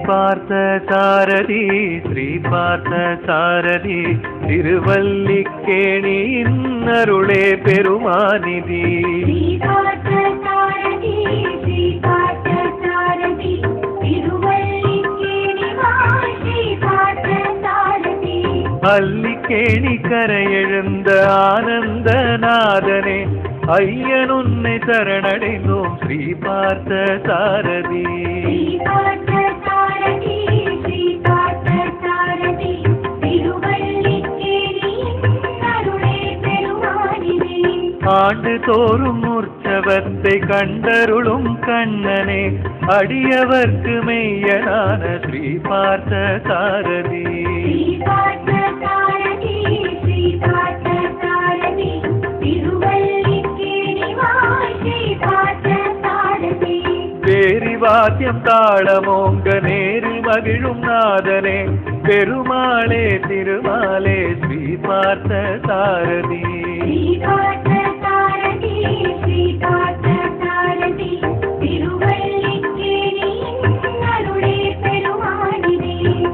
பார்த்த சாரதி ஸ்ரீ பார்த்த சாரதி திருவல்லிக்கேணியின் அருளே பெருமாநிதி. அல்லிக்கேணி கரையெழுந்த ஆனந்த நாதனே ஐயன் உன்னை சரணடைந்தோம் ஸ்ரீ பார்த்த சாரதி. ஆண்டு தோறும் உற்சவத்தை கண்டருளும் கண்ணனே அடியவர்க்கு மெய்யனான ஸ்ரீ பார்த்த சாரதி. பேரிவாத்தியம் தாளமோங்க நேரில் மகிழும் நாதனே பெருமாளே திருமாலே ஸ்ரீ பார்த்த சாரதி.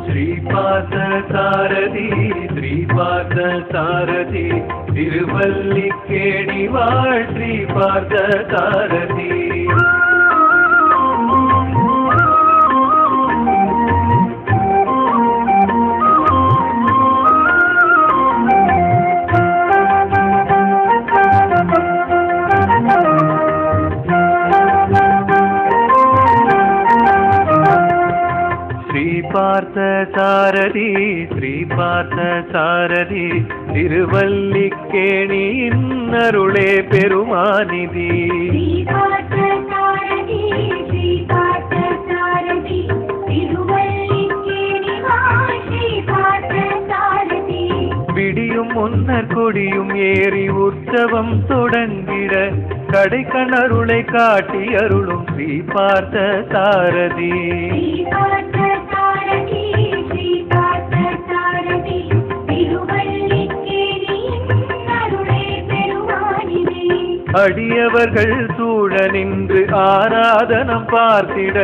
ஸ்ரீ பார்த்த சாரதி ஸ்ரீ பார்த்த சாரதி திருவல்லிக்கேணி வாழ் ஸ்ரீ பார்த்த சாரதி. பார்த்த சாரதி ஸ்ரீ பார்த்த சாரதி திருவல்லிக்கேணியின் அருளே பெருமாநிதி. விடியும் முன்னர் கொடியும் ஏறி உற்சவம் தொடங்கிட கடைக்கண் அருளை காட்டி அருளும் ஸ்ரீ பார்த்த சாரதி. அடியவர்கள் சூழ நின்று ஆராதனம் பார்த்திட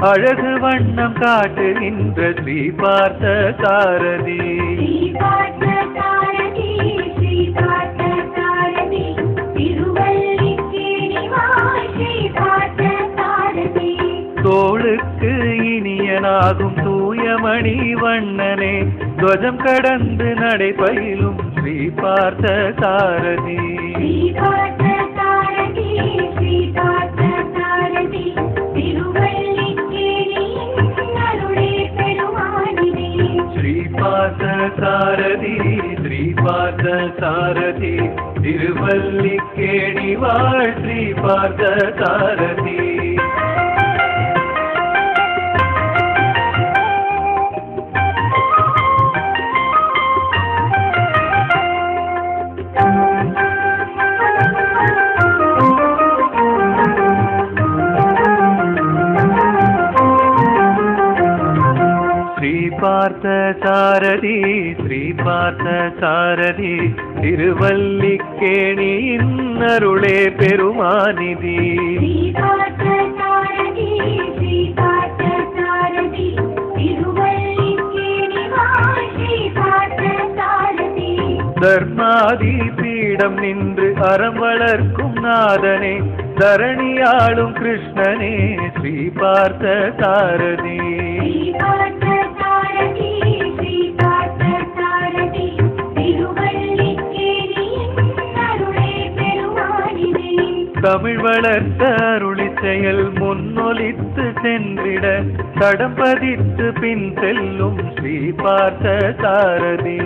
அழகு வண்ணம் காட்டுகின்ற ஸ்ரீ பார்த்த சாரதி. தோளுக்கு இனியனாகும் தூயமணி வண்ணனே துவஜம் கடந்து நடைபயிலும் ஸ்ரீ பார்த்த சாரதி. ஸ்ரீ பார்த்த சாரதி ஸ்ரீ பார்த்த சாரதி திருவல்லிக்கேணி வாழ் ஸ்ரீ பார்த்த சாரதி. ஸ்ரீ பார்த்த சாரதி ஸ்ரீ பார்த்த சாரதி திருவல்லிக்கேணியின் அருளே பெருமாநிதி. தர்மாதி பீடம் நின்று அறம் வளர்க்கும் நாதனே தரணியாளும் கிருஷ்ணனே ஸ்ரீ பார்த்த சாரதி. தமிழ் வளர்த்த அருளி செயல் முன்னொலித்து சென்றிட தடம் பதித்து பின் செல்லும் ஸ்ரீ பார்த்த சாரதி.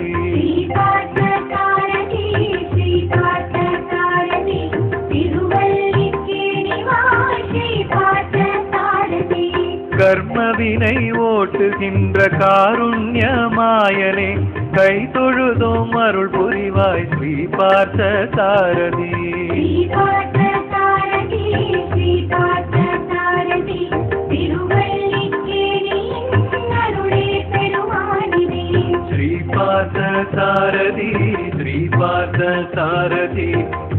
கர்மவினை ஓட்டுகின்ற காருண்யமாயனே கை தொழுதோம் அருள் புரிவாய் ஸ்ரீ பார்த்த சாரதி. ஸ்ரீ பார்த்த சாரதி ஸ்ரீ பார்த்த சாரதி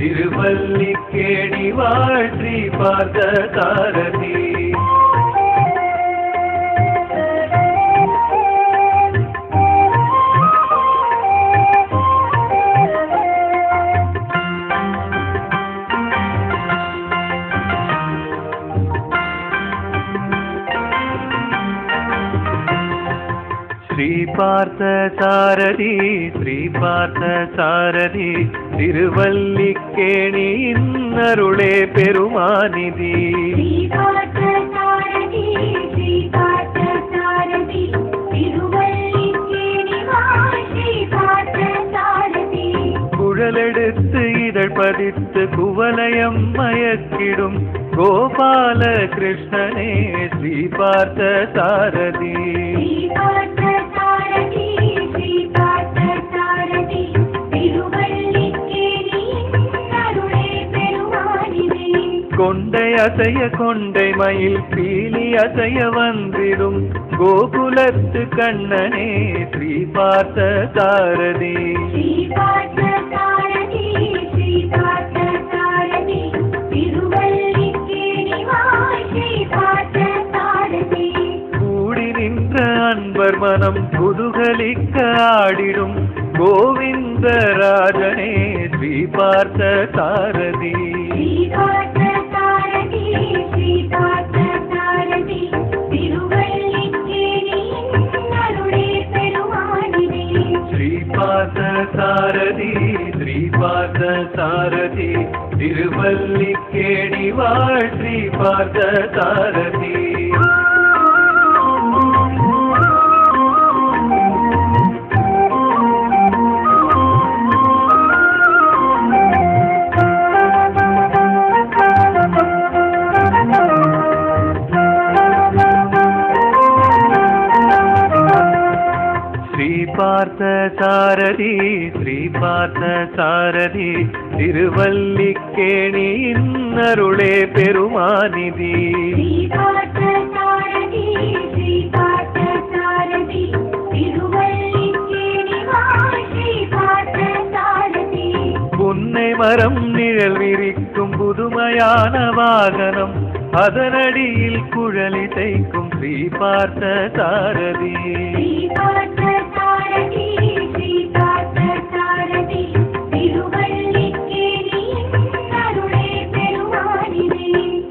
திருவல்லிக்கேணி வாழ் ஸ்ரீ பார்த்த சாரதி. பார்த்த சாரதி ஸ்ரீ பார்த்த சாரதி திருவல்லிக்கேணியின் அருளே பெருமாநிதி குழலெடுத்து இதழ் பதித்து குவலயம் மயக்கிடும் கோபால கிருஷ்ணனே ஸ்ரீ பார்த்த சாரதி கொண்டை அசைய கொண்டை மயில் பீலி அசைய வந்திடும் கோகுலத்து கண்ணனே ஸ்ரீ பார்த்த சாரதி கூடி நின்ற அன்பர் மனம் குதுகலிக்க ஆடிடும் கோவிந்தராஜனே ஸ்ரீ பார்த்த சாரதி ஸ்ரீபாத சாரதி ஸ்ரீபாத சாரதி திருவல்லிக்கேணி வாழ் ஸ்ரீபாத சாரதி பார்த்த சாரதி ஸ்ரீ பார்த்த சாரதி திருவல்லிக்கேணியின் அருளே பெருமாநிதி புன்னை மரம் நிழல் விரிக்கும் புதுமையான வாகனம் அதனடியில் குழலி தைக்கும் ஸ்ரீ பார்த்த சாரதி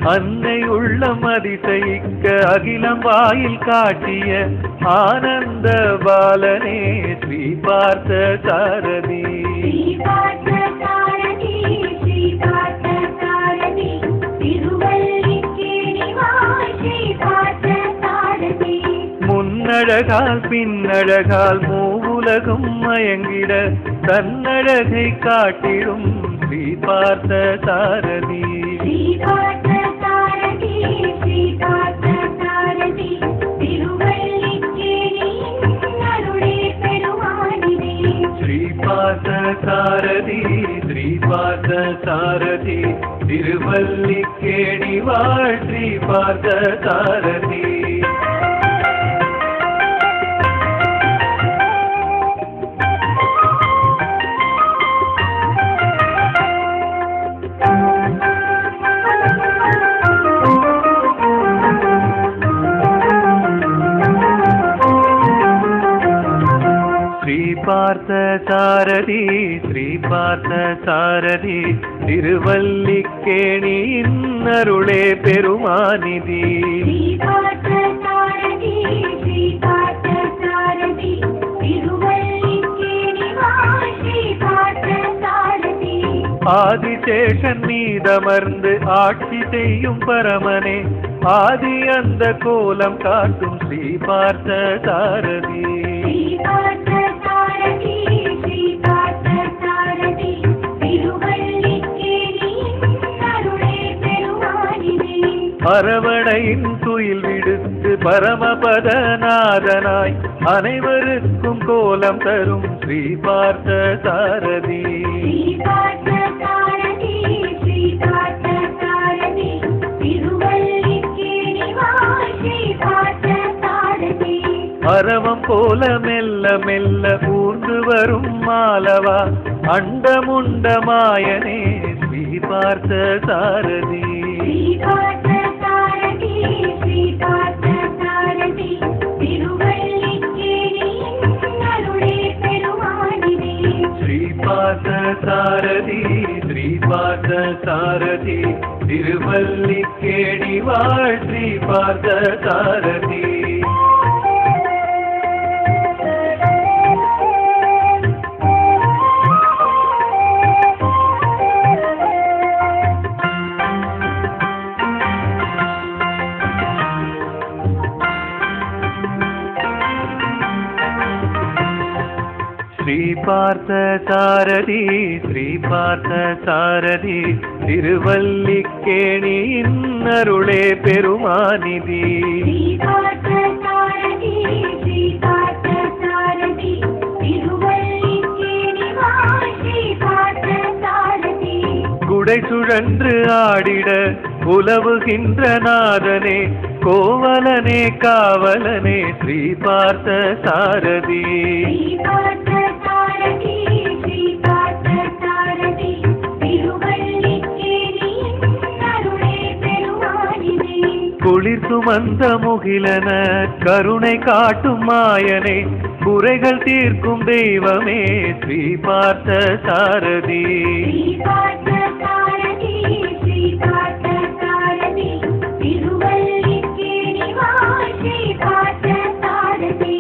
அன்னை உள்ளம் அதிசயிக்க அகிலம் வாயில் காட்டிய ஆனந்த பாலனே ஸ்ரீ பார்த்த சாரதி முன்னழகால் பின்னழகால் மூவுலகும் மயங்கிட தன்னழகை காட்டிடும் ஸ்ரீ பார்த்த சாரதி ஸ்ரீபாத சாரதி ஸ்ரீபாத சாரதி திருவல்லிக்கேணி வாழ் ஸ்ரீபாத சாரதி பார்த்த சாரதி ஸ்ரீ பார்த்த சாரதி திருவல்லிக்கேணியின் அருளே பெருமாநிதி ஆதிசேஷன் மீதமர்ந்து ஆட்சி செய்யும் பரமனே ஆதி அந்த கோலம் காட்டும் ஸ்ரீ பார்த்த சாரதி அரவணையின் துயில் விடுத்து பரமபதநாதனாய் அனைவருக்கும் கோலம் தரும் ஸ்ரீ பார்த்த சாரதி அரவம் போல மெல்ல மெல்ல ஊர்ந்து வரும் மாலவா அண்டமுண்டமாயனே ஸ்ரீ பார்த்த சாரதி ஸ்ரீபாத சாரதி ஸ்ரீபாத சாரதி திருவல்லிக்கேணி வாழ் ஸ்ரீபாத சாரதி பார்த்த சாரதி ஸ்ரீ பார்த்த சாரதி திருவல்லிக்கேணியின் அருளே பெருமாநிதி. ஸ்ரீ பார்த்த சாரதி ஸ்ரீ பார்த்த சாரதி திருவல்லிக்கேணி வாழ் ஸ்ரீ பார்த்த சாரதி. குடை சுழன்று ஆடிட உலவுகின்ற நாதனே கோவலனே காவலனே ஸ்ரீ பார்த்த சாரதி. ஸ்ரீ பார்த்த சாரதி ஸ்ரீ பார்த்த சாரதி திருவல்லிக்கேணியின் அருளே பெருமாநிதி. குளிர் சுமந்த முகிலன கருணை காட்டும் மாயனே குறைகள் தீர்க்கும் தெய்வமே ஸ்ரீ பார்த்த சாரதி. ஸ்ரீ பார்த்த சாரதி ஸ்ரீ பார்த்த சாரதி திருவல்லிக்கேணி வாழ் ஸ்ரீ பார்த்த சாரதி.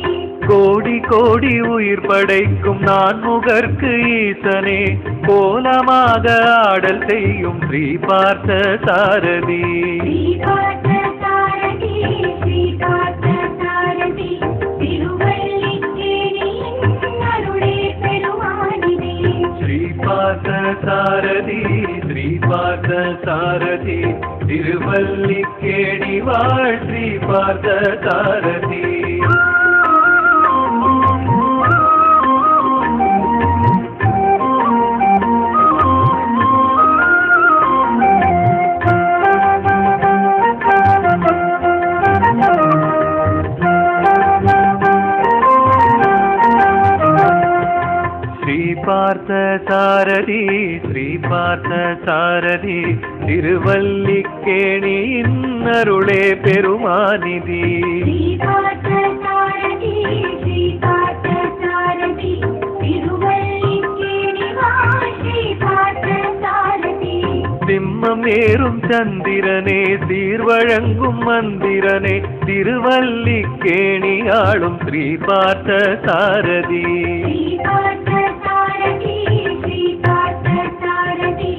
கோடி கோடி உயிர் படைக்கும் நான்முகர்க்கு ஈசனே கோலமாக ஆடல் செய்யும் ஸ்ரீ பார்த்த சாரதி. ஸ்ரீ பார்த்த சாரதி ஸ்ரீ பார்த்த சாரதி திருவல்லிக்கேணியின் அருளே பெருமாநிதி. ஸ்ரீ பார்த்த சாரதி ஸ்ரீ பார்த்த சாரதி திருவல்லிக்கேணி வாழ் ஸ்ரீ பார்த்த சாரதி. ஸ்ரீ பார்த்த சாரதி ஸ்ரீ பார்த்த சாரதி திருவல்லிக்கேணியின் அருளே பெருமாநிதி. ஸ்ரீ பார்த்த சாரதி ஸ்ரீ பார்த்த சாரதி திருவல்லிக்கேணி வாழ் ஸ்ரீ பார்த்த சாரதி. சிம்மம் ஏறும் சந்திரனே சீர்வழங்கும் மந்திரனே திருவல்லிக்கேணி ஆளும் ஸ்ரீ பார்த்த சாரதி. ஸ்ரீ பார்த்த சாரதி ஸ்ரீ பார்த்த சாரதி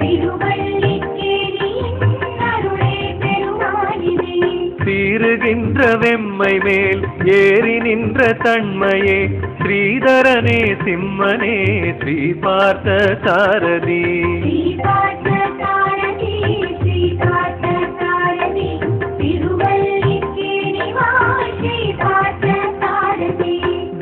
திருவல்லிக்கேணியின் அருளே பெருமாநிதி. சீருகின்ற வெம்மை மேல் ஏறி நின்ற தன்மையே ஸ்ரீதரனே சிம்மனே ஸ்ரீ பார்த்த சாரதி. ஸ்ரீ பார்த்த சாரதி ஸ்ரீ பார்த்த சாரதி திருவல்லிக்கேணி வாழ் ஸ்ரீ பார்த்த சாரதி.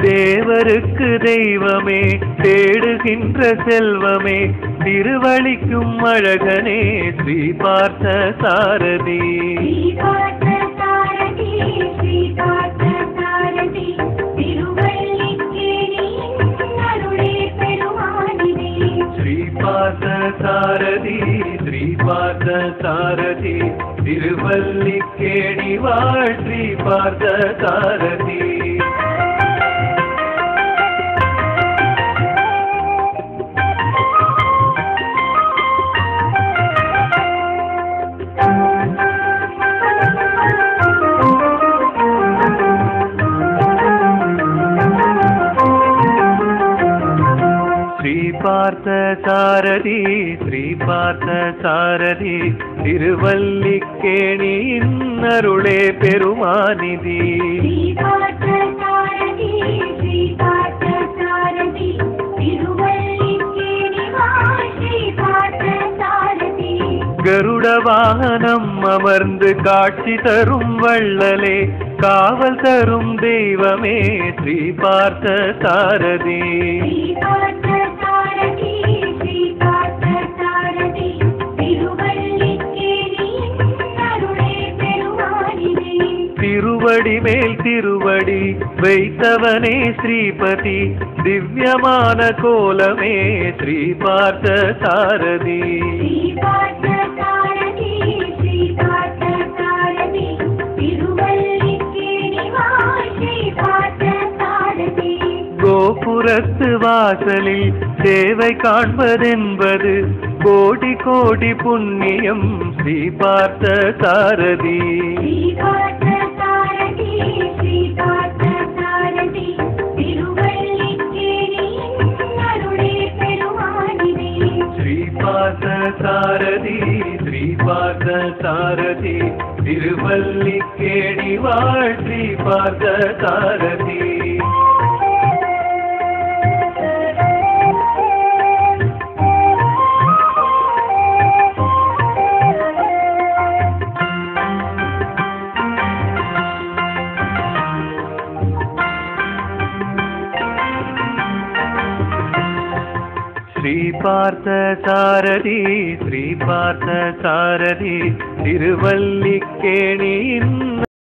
தேவருக்கு தெய்வமே தேடுகின்ற செல்வமே திருவழிக்கும் அழகனே ஸ்ரீ பார்த்த சாரதி. ஸ்ரீ பார்த்த சாரதி ஸ்ரீ பார்த்த சாரதி திருவல்லிக்கேணியின் அருளே பெருமாநிதி. ஸ்ரீ பார்த்த சாரதி ஸ்ரீ பார்த்த சாரதி திருவல்லிக்கேணி வாழ் ஸ்ரீ பார்த்த சாரதி. ஸ்ரீ பார்த்த சாரதி ஸ்ரீ பார்த்த சாரதி திருவல்லிக்கேணியின் அருளே பெருமாநிதி. ஸ்ரீ பார்த்த சாரதி ஸ்ரீ பார்த்த சாரதி திருவல்லிக்கேணி வாழ் ஸ்ரீ பார்த்த சாரதி. கருட வாகனம் அமர்ந்து காட்சி தரும் வள்ளலே காவல் தரும் தெய்வமே ஸ்ரீ பார்த்த சாரதி. ஸ்ரீ பார்த்த சாரதி ஸ்ரீ பார்த்த சாரதி திருவல்லிக்கேணியின் அருளே பெருமாநிதி. திருவடி மேல் திருவடி வைத்தவனே ஸ்ரீபதி திவ்யமான கோலமே ஸ்ரீ பார்த்த சாரதி. ஸ்ரீ பார்த்த சாரதி ஸ்ரீ பார்த்த சாரதி திருவல்லிக்கேணி வாழ் ஸ்ரீ பார்த்த சாரதி. கோபுரத்து வாசலில் சேவை காண்பதென்பது கோடி கோடி புண்ணியம் ஸ்ரீ பார்த்த சாரதி. ஸ்ரீ பார்த்த சாரதி ஸ்ரீ பார்த்த சாரதி திருவல்லிக்கேணியின் அருளே பெருமாநிதி. ஸ்ரீ பார்த்த சாரதி ஸ்ரீ பார்த்த சாரதி திருவல்லிக்கேணி வாழ் ஸ்ரீ பார்த்த சாரதி. ஸ்ரீ பார்த்த சாரதி ஸ்ரீ பார்த்த சாரதி திருவல்லிக்கேணியின்